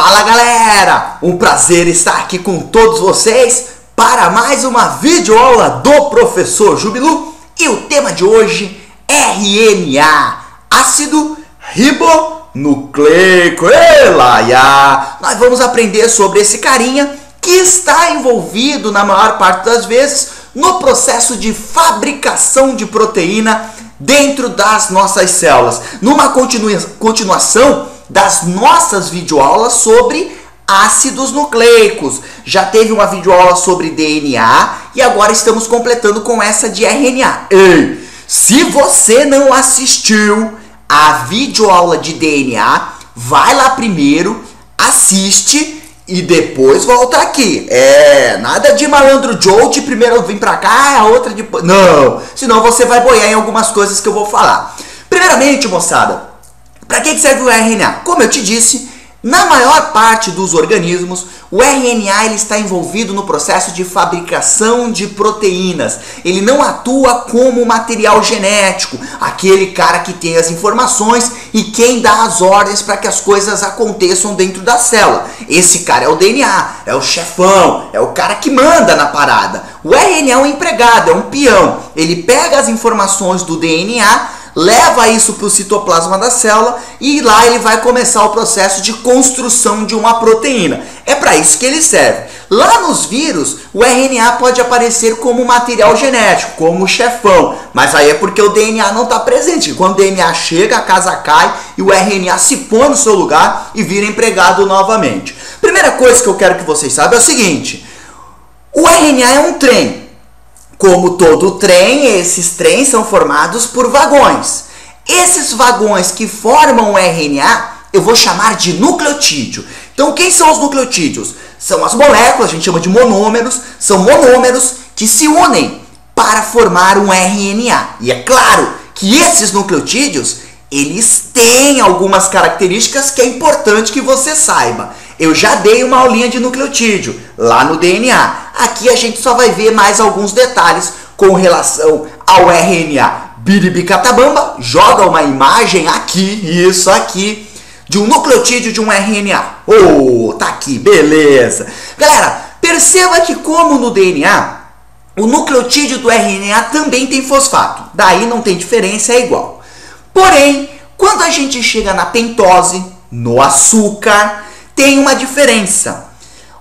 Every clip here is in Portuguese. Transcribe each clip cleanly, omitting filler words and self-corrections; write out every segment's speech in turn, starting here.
Fala galera, um prazer estar aqui com todos vocês para mais uma videoaula do professor Jubilu e o tema de hoje é RNA, ácido ribonucleico. Nós vamos aprender sobre esse carinha que está envolvido na maior parte das vezes no processo de fabricação de proteína dentro das nossas células, numa continuação das nossas videoaulas sobre ácidos nucleicos. Já teve uma videoaula sobre DNA e agora estamos completando com essa de RNA. Ei, se você não assistiu a videoaula de DNA, vai lá primeiro, assiste e depois volta aqui. Nada de malandro Joe, de primeiro vem pra cá, a outra depois. Não, senão você vai boiar em algumas coisas que eu vou falar. Primeiramente, moçada, para que serve o RNA? Como eu te disse, na maior parte dos organismos, o RNA ele está envolvido no processo de fabricação de proteínas. Ele não atua como material genético, aquele cara que tem as informações e quem dá as ordens para que as coisas aconteçam dentro da célula. Esse cara é o DNA, é o chefão, é o cara que manda na parada. O RNA é um empregado, é um peão. Ele pega as informações do DNA, leva isso para o citoplasma da célula e lá ele vai começar o processo de construção de uma proteína. É para isso que ele serve. Lá nos vírus, o RNA pode aparecer como material genético, como chefão, mas aí é porque o DNA não está presente. Quando o DNA chega, a casa cai e o RNA se põe no seu lugar e vira empregado novamente. Primeira coisa que eu quero que vocês saibam é o seguinte: o RNA é um trem. Como todo trem, esses trens são formados por vagões. Esses vagões que formam o RNA, eu vou chamar de nucleotídeo. Então, quem são os nucleotídeos? São as moléculas, a gente chama de monômeros, são monômeros que se unem para formar um RNA. E é claro que esses nucleotídeos, eles têm algumas características que é importante que você saiba. Eu já dei uma aulinha de nucleotídeo lá no DNA. Aqui a gente só vai ver mais alguns detalhes com relação ao RNA. Biribicatabamba, joga uma imagem aqui, isso aqui, de um nucleotídeo de um RNA. Tá aqui, beleza. Galera, perceba que como no DNA, o nucleotídeo do RNA também tem fosfato. Daí não tem diferença, é igual. Porém, quando a gente chega na pentose, no açúcar, tem uma diferença.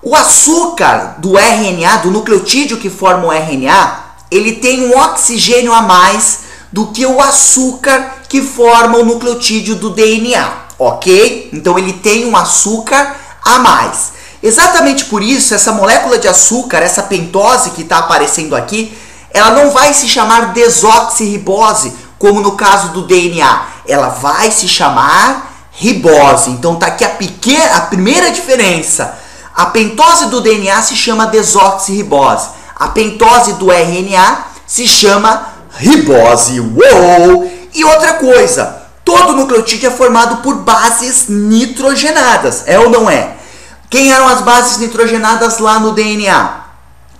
O açúcar do RNA, do nucleotídeo que forma o RNA, ele tem um oxigênio a mais do que o açúcar que forma o nucleotídeo do DNA, ok? Então ele tem um açúcar a mais. Exatamente por isso, essa molécula de açúcar, essa pentose que está aparecendo aqui, ela não vai se chamar desoxirribose, como no caso do DNA. Ela vai se chamar ribose. Então tá aqui a primeira diferença. A pentose do DNA se chama desoxirribose. A pentose do RNA se chama ribose. Uou! E outra coisa, todo nucleotídeo é formado por bases nitrogenadas, é ou não é? Quem eram as bases nitrogenadas lá no DNA?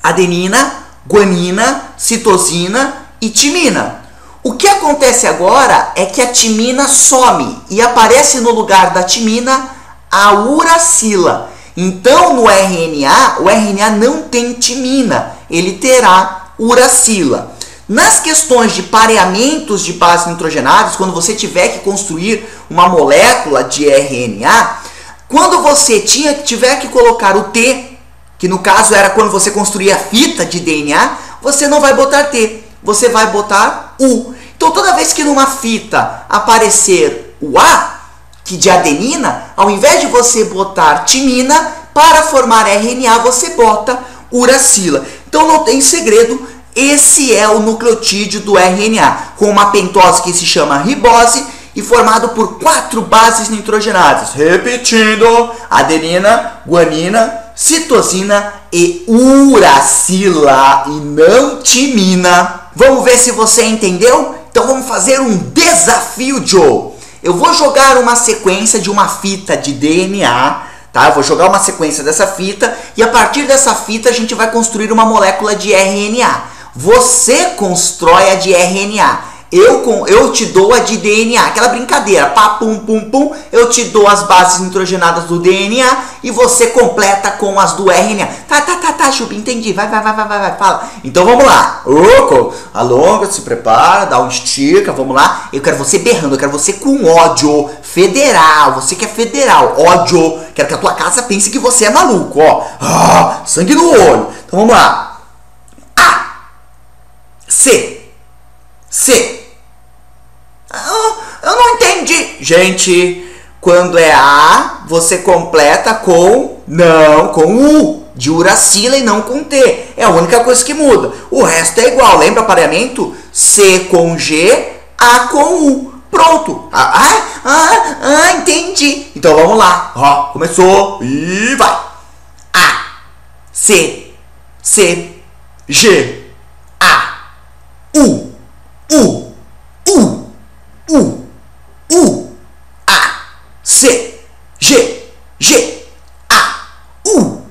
Adenina, guanina, citosina e timina. O que acontece agora é que a timina some e aparece no lugar da timina a uracila. Então, no RNA, o RNA não tem timina, ele terá uracila. Nas questões de pareamentos de bases nitrogenadas, quando você tiver que construir uma molécula de RNA, quando você tiver que colocar o T, que no caso era quando você construía a fita de DNA, você não vai botar T, você vai botar U. Então, toda vez que numa fita aparecer o A, que de adenina, ao invés de você botar timina, para formar RNA, você bota uracila. Então, não tem segredo, esse é o nucleotídeo do RNA, com uma pentose que se chama ribose e formado por 4 bases nitrogenadas. Repetindo, adenina, guanina, citosina e uracila, e não timina. Vamos ver se você entendeu? Então vamos fazer um desafio, Joe. Eu vou jogar uma sequência de uma fita de DNA, tá? Eu vou jogar uma sequência dessa fita e a partir dessa fita a gente vai construir uma molécula de RNA. Você constrói a de RNA. eu te dou a de DNA, aquela brincadeira, pá, pum, pum, pum, eu te dou as bases nitrogenadas do DNA e você completa com as do RNA. Tá, Chupi, entendi, vai, fala. Então vamos lá, alonga, se prepara, dá um estica, vamos lá. Eu quero você berrando, eu quero você com ódio, federal, você que é federal, ódio, quero que a tua casa pense que você é maluco, ó, sangue no olho. Então vamos lá, A, C. Eu não entendi. Gente, quando é A, você completa com U, de uracila e não com T. É a única coisa que muda. O resto é igual. Lembra o aparelhamento? C com G, A com U. Pronto. Entendi. Então vamos lá. Ó, começou. E vai. A, C, G, A, U, A, C, G, A, U,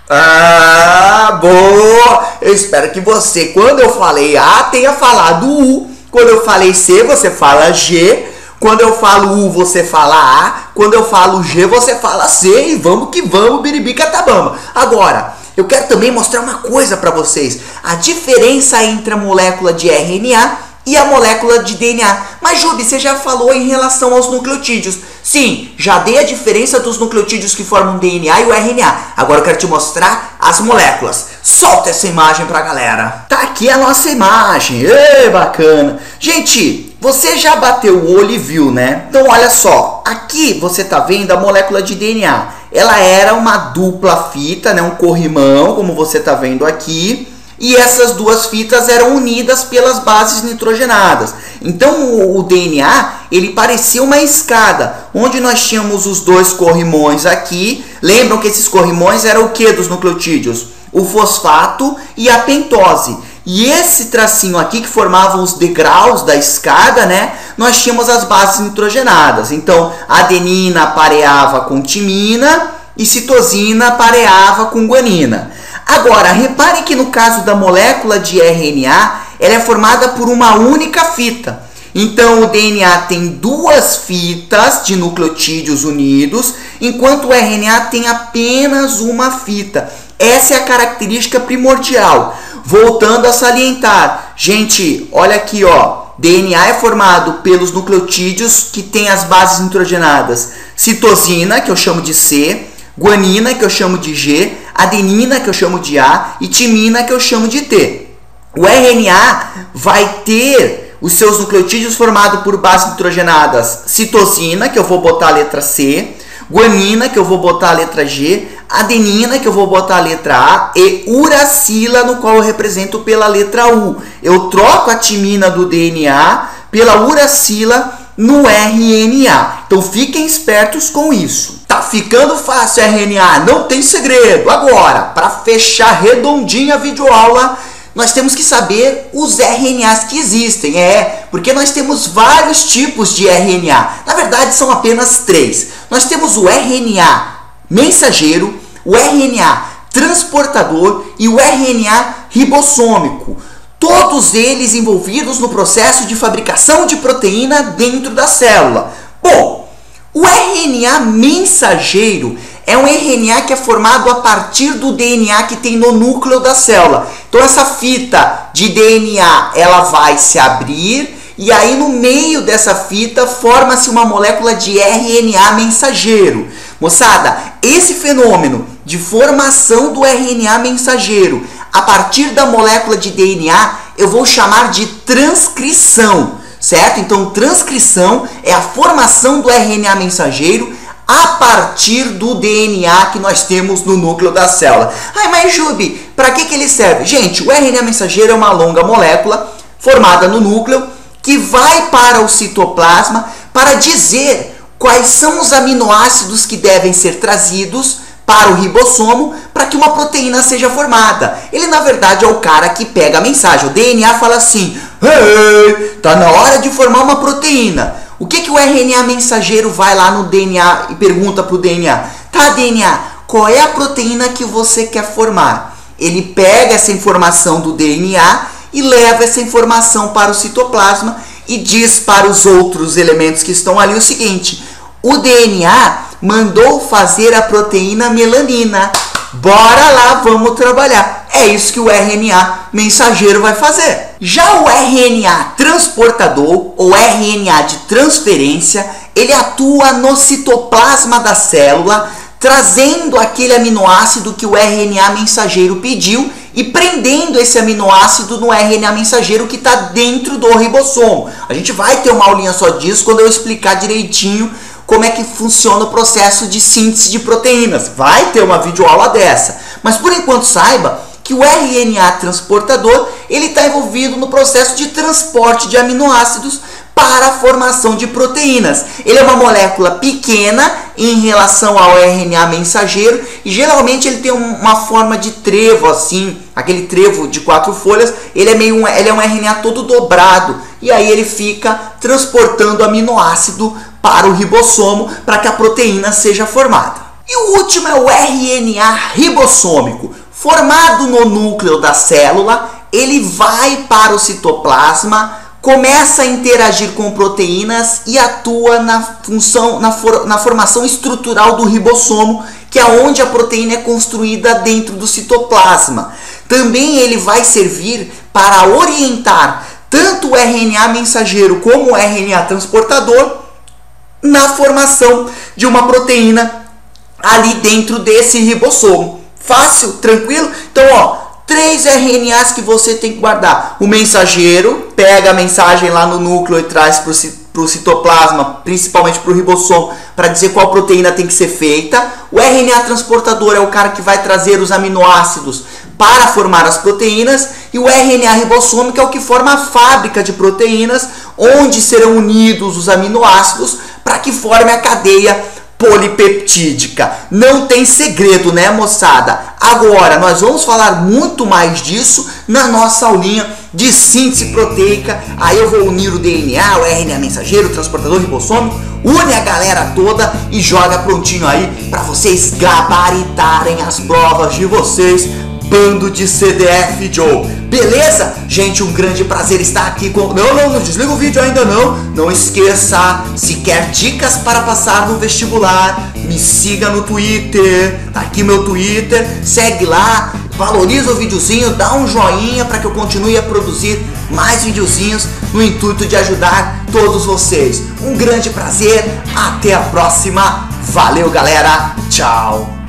A, boa! Eu espero que você, quando eu falei A, tenha falado U. Quando eu falei C, você fala G. Quando eu falo U, você fala A. Quando eu falo G, você fala C. E vamos que vamos, biribica tabamba. Agora, eu quero também mostrar uma coisa para vocês. A diferença entre a molécula de RNA e a molécula de DNA. Mas, Jubi, você já falou em relação aos nucleotídeos. Sim, já dei a diferença dos nucleotídeos que formam o DNA e o RNA. Agora eu quero te mostrar as moléculas. Solta essa imagem pra galera. Tá aqui a nossa imagem. Ê, bacana. Gente, você já bateu o olho e viu, né? Então, olha só. Aqui você tá vendo a molécula de DNA. Ela era uma dupla fita, né? Um corrimão, como você tá vendo aqui. E essas duas fitas eram unidas pelas bases nitrogenadas. Então o DNA, ele parecia uma escada, onde nós tínhamos os dois corrimões aqui. Lembram que esses corrimões eram o que dos nucleotídeos? O fosfato e a pentose. E esse tracinho aqui, que formavam os degraus da escada, né? Nós tínhamos as bases nitrogenadas. Então, adenina pareava com timina e citosina pareava com guanina. Agora, repare que no caso da molécula de RNA, ela é formada por uma única fita. Então, o DNA tem duas fitas de nucleotídeos unidos, enquanto o RNA tem apenas uma fita. Essa é a característica primordial. Voltando a salientar, gente, olha aqui, ó. DNA é formado pelos nucleotídeos que têm as bases nitrogenadas. Citosina, que eu chamo de C, guanina, que eu chamo de G, adenina, que eu chamo de A, e timina, que eu chamo de T. O RNA vai ter os seus nucleotídeos formados por bases nitrogenadas citosina, que eu vou botar a letra C, guanina, que eu vou botar a letra G, adenina, que eu vou botar a letra A, e uracila, no qual eu represento pela letra U. Eu troco a timina do DNA pela uracila no RNA. Então fiquem espertos com isso. Tá ficando fácil RNA, não tem segredo. Agora, para fechar redondinha a videoaula, nós temos que saber os RNAs que existem. Porque nós temos vários tipos de RNA. Na verdade, são apenas 3. Nós temos o RNA mensageiro, o RNA transportador e o RNA ribossômico. Todos eles envolvidos no processo de fabricação de proteína dentro da célula. Bom, o RNA mensageiro é um RNA que é formado a partir do DNA que tem no núcleo da célula. Então essa fita de DNA, ela vai se abrir e aí no meio dessa fita forma-se uma molécula de RNA mensageiro. Moçada, esse fenômeno de formação do RNA mensageiro a partir da molécula de DNA, eu vou chamar de transcrição, certo? Então, transcrição é a formação do RNA mensageiro a partir do DNA que nós temos no núcleo da célula. Ai, mas Jubi, para que ele serve? Gente, o RNA mensageiro é uma longa molécula formada no núcleo que vai para o citoplasma para dizer quais são os aminoácidos que devem ser trazidos para o ribossomo para que uma proteína seja formada. Ele, na verdade, é o cara que pega a mensagem. O DNA fala assim: hey, tá na hora de formar uma proteína. O que o RNA mensageiro vai lá no DNA e pergunta para o DNA? Tá, DNA, qual é a proteína que você quer formar? ele pega essa informação do DNA e leva essa informação para o citoplasma e diz para os outros elementos que estão ali o seguinte: o DNA mandou fazer a proteína melanina. Bora lá, vamos trabalhar. É isso que o RNA mensageiro vai fazer. Já o RNA transportador, ou RNA de transferência, ele atua no citoplasma da célula, trazendo aquele aminoácido que o RNA mensageiro pediu e prendendo esse aminoácido no RNA mensageiro que está dentro do ribossomo. A gente vai ter uma aulinha só disso quando eu explicar direitinho como é que funciona o processo de síntese de proteínas. Vai ter uma videoaula dessa. Mas por enquanto saiba que o RNA transportador ele está envolvido no processo de transporte de aminoácidos para a formação de proteínas. Ele é uma molécula pequena em relação ao RNA mensageiro e geralmente ele tem uma forma de trevo assim, aquele trevo de 4 folhas. Ele é um RNA todo dobrado e aí ele fica transportando aminoácido para o ribossomo para que a proteína seja formada. E o último é o RNA ribossômico. Formado no núcleo da célula, ele vai para o citoplasma, começa a interagir com proteínas e atua na formação estrutural do ribossomo, que é onde a proteína é construída dentro do citoplasma. Também ele vai servir para orientar tanto o RNA mensageiro como o RNA transportador na formação de uma proteína ali dentro desse ribossomo. Fácil? Tranquilo? Então, ó, 3 RNAs que você tem que guardar. O mensageiro pega a mensagem lá no núcleo e traz para o citoplasma, principalmente para o ribossomo, para dizer qual proteína tem que ser feita. O RNA transportador é o cara que vai trazer os aminoácidos para formar as proteínas. E o RNA ribossômico é o que forma a fábrica de proteínas, onde serão unidos os aminoácidos para que forme a cadeia polipeptídica. Não tem segredo, né, moçada? Agora, nós vamos falar muito mais disso na nossa aulinha de síntese proteica. Aí eu vou unir o DNA, o RNA mensageiro, o transportador ribossômico, une a galera toda e joga prontinho aí para vocês gabaritarem as provas de vocês. Bando de CDF Joe. Beleza? Gente, um grande prazer estar aqui com... Não desliga o vídeo ainda não. Não esqueça, se quer dicas para passar no vestibular, me siga no Twitter. Tá aqui meu Twitter. Segue lá, valoriza o videozinho, dá um joinha para que eu continue a produzir mais videozinhos no intuito de ajudar todos vocês. Um grande prazer. Até a próxima. Valeu, galera. Tchau.